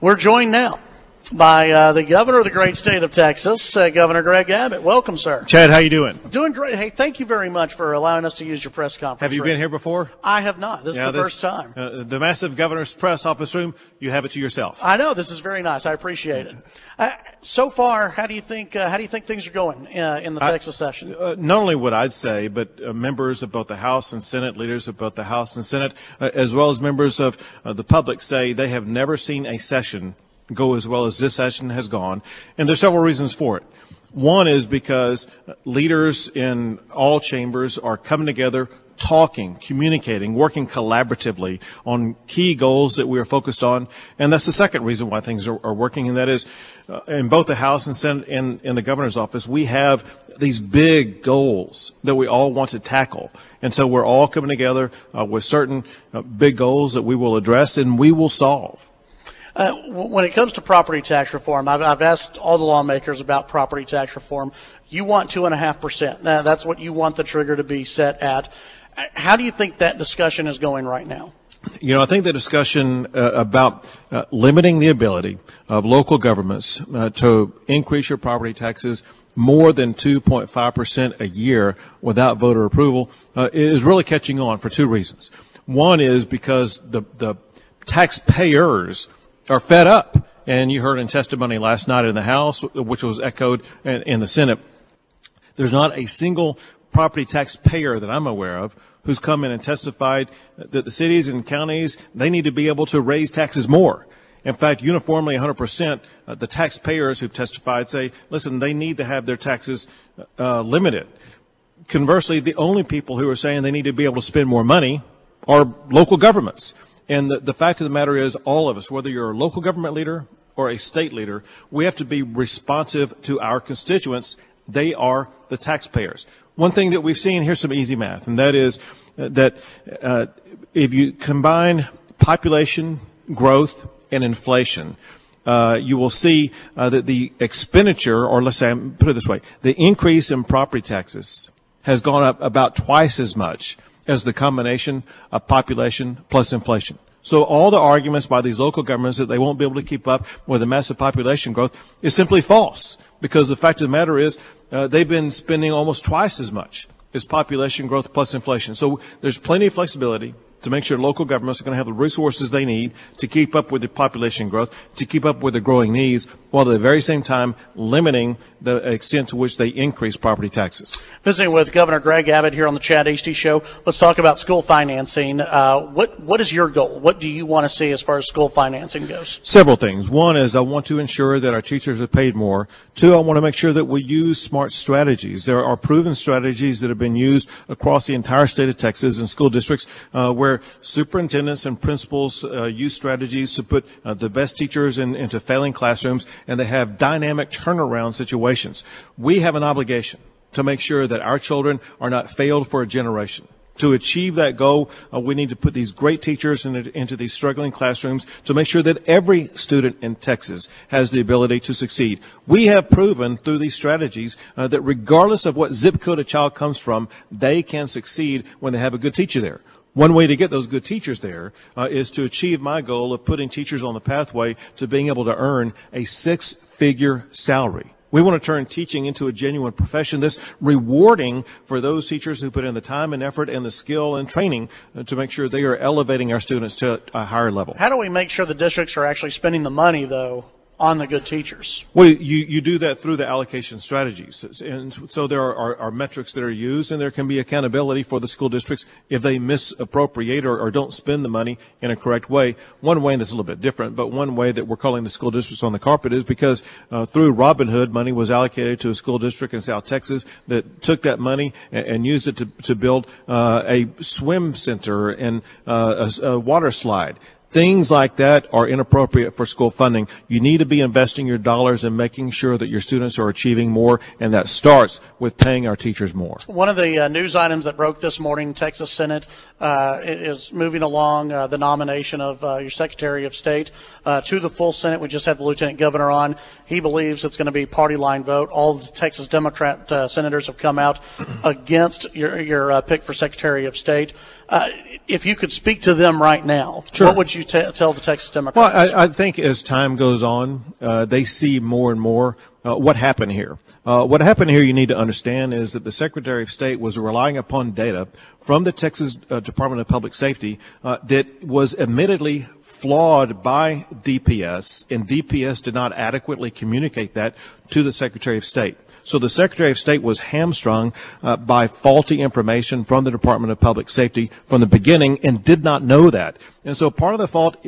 We're joined now by the governor of the great state of Texas, Governor Greg Abbott. Welcome, sir. Chad, how you doing? Doing great. Hey, thank you very much for allowing us to use your press conference Have you room. been here before? I have not. This is the first time. The massive governor's press office room, you have it to yourself. I know. This is very nice. I appreciate it. So far, how do you think things are going in the Texas session? Not only what I'd say, but members of both the House and Senate, leaders of both the House and Senate, as well as members of the public say they have never seen a session go as well as this session has gone, and there's several reasons for it. One is because leaders in all chambers are coming together, talking, communicating, working collaboratively on key goals that we are focused on, and that's the second reason why things are working, and that is in both the House and Senate and in the governor's office, we have these big goals that we all want to tackle, and so we're all coming together with certain big goals that we will address and we will solve. When it comes to property tax reform, I've asked all the lawmakers about property tax reform. You want 2.5%. That's what you want the trigger to be set at. How do you think that discussion is going right now? You know, I think the discussion about limiting the ability of local governments to increase your property taxes more than 2.5% a year without voter approval is really catching on for two reasons. One is because the taxpayers are fed up, and you heard in testimony last night in the House, which was echoed in the Senate, there's not a single property taxpayer that I'm aware of who's come in and testified that the cities and counties, they need to be able to raise taxes more. In fact, uniformly 100%, the taxpayers who've testified say, listen, they need to have their taxes limited. Conversely, the only people who are saying they need to be able to spend more money are local governments. And the fact of the matter is, all of us, whether you're a local government leader or a state leader, we have to be responsive to our constituents. They are the taxpayers. One thing that we've seen, here's some easy math, and that is that if you combine population growth and inflation, you will see that the expenditure, or let's say, put it this way, the increase in property taxes has gone up about twice as much as the combination of population plus inflation. So all the arguments by these local governments that they won't be able to keep up with the massive population growth is simply false, because the fact of the matter is they've been spending almost twice as much as population growth plus inflation. So there's plenty of flexibility to make sure local governments are going to have the resources they need to keep up with the population growth, to keep up with the growing needs, while at the very same time limiting the extent to which they increase property taxes. Visiting with Governor Greg Abbott here on the Chad Hasty Show. Let's talk about school financing. What is your goal? What do you want to see as far as school financing goes? Several things. One is I want to ensure that our teachers are paid more. Two, I want to make sure that we use smart strategies. There are proven strategies that have been used across the entire state of Texas in school districts where superintendents and principals use strategies to put the best teachers into failing classrooms, and they have dynamic turnaround situations. We have an obligation to make sure that our children are not failed for a generation. To achieve that goal, we need to put these great teachers into these struggling classrooms to make sure that every student in Texas has the ability to succeed. We have proven through these strategies that regardless of what zip code a child comes from, they can succeed when they have a good teacher there. One way to get those good teachers there is to achieve my goal of putting teachers on the pathway to being able to earn a six-figure salary. We want to turn teaching into a genuine profession that's rewarding for those teachers who put in the time and effort and the skill and training to make sure they are elevating our students to a higher level. How do we make sure the districts are actually spending the money, though, on the good teachers? Well, you do that through the allocation strategies. And so there are metrics that are used, and there can be accountability for the school districts if they misappropriate or don't spend the money in a correct way. One way, and that's a little bit different, but one way that we're calling the school districts on the carpet is because through Robin Hood, money was allocated to a school district in South Texas that took that money and used it to build a swim center and a water slide. Things like that are inappropriate for school funding. You need to be investing your dollars and making sure that your students are achieving more, and that starts with paying our teachers more. One of the news items that broke this morning, Texas Senate is moving along the nomination of your Secretary of State to the full Senate. We just had the Lieutenant Governor on. He believes it's going to be party line vote. All the Texas Democrat senators have come out against your pick for Secretary of State. If you could speak to them right now, Sure. what would you tell the Texas Democrats? Well, I think as time goes on, they see more and more what happened here. What happened here, you need to understand, is that the Secretary of State was relying upon data from the Texas Department of Public Safety that was admittedly flawed by DPS, and DPS did not adequately communicate that to the Secretary of State. So the Secretary of State was hamstrung by faulty information from the Department of Public Safety from the beginning and did not know that. And so part of the fault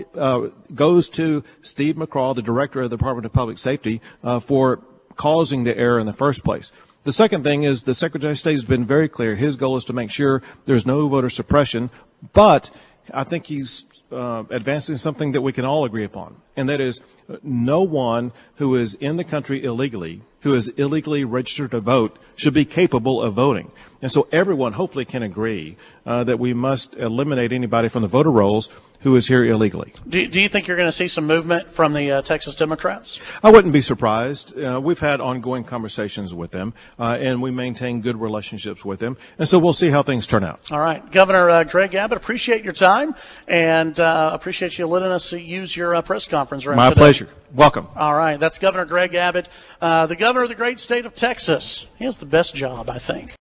goes to Steve McCraw, the Director of the Department of Public Safety, for causing the error in the first place. The second thing is the Secretary of State has been very clear. His goal is to make sure there's no voter suppression, but I think he's advancing something that we can all agree upon, and that is no one who is in the country illegally, who is illegally registered to vote, should be capable of voting. And so everyone hopefully can agree that we must eliminate anybody from the voter rolls who is here illegally. Do you think you're going to see some movement from the Texas Democrats? I wouldn't be surprised. We've had ongoing conversations with them, and we maintain good relationships with them. And so we'll see how things turn out. All right. Governor Greg Abbott, appreciate your time, and appreciate you letting us use your press conference room My today. pleasure. Welcome. All right. That's Governor Greg Abbott, the governor of the great state of Texas. He has the best job, I think.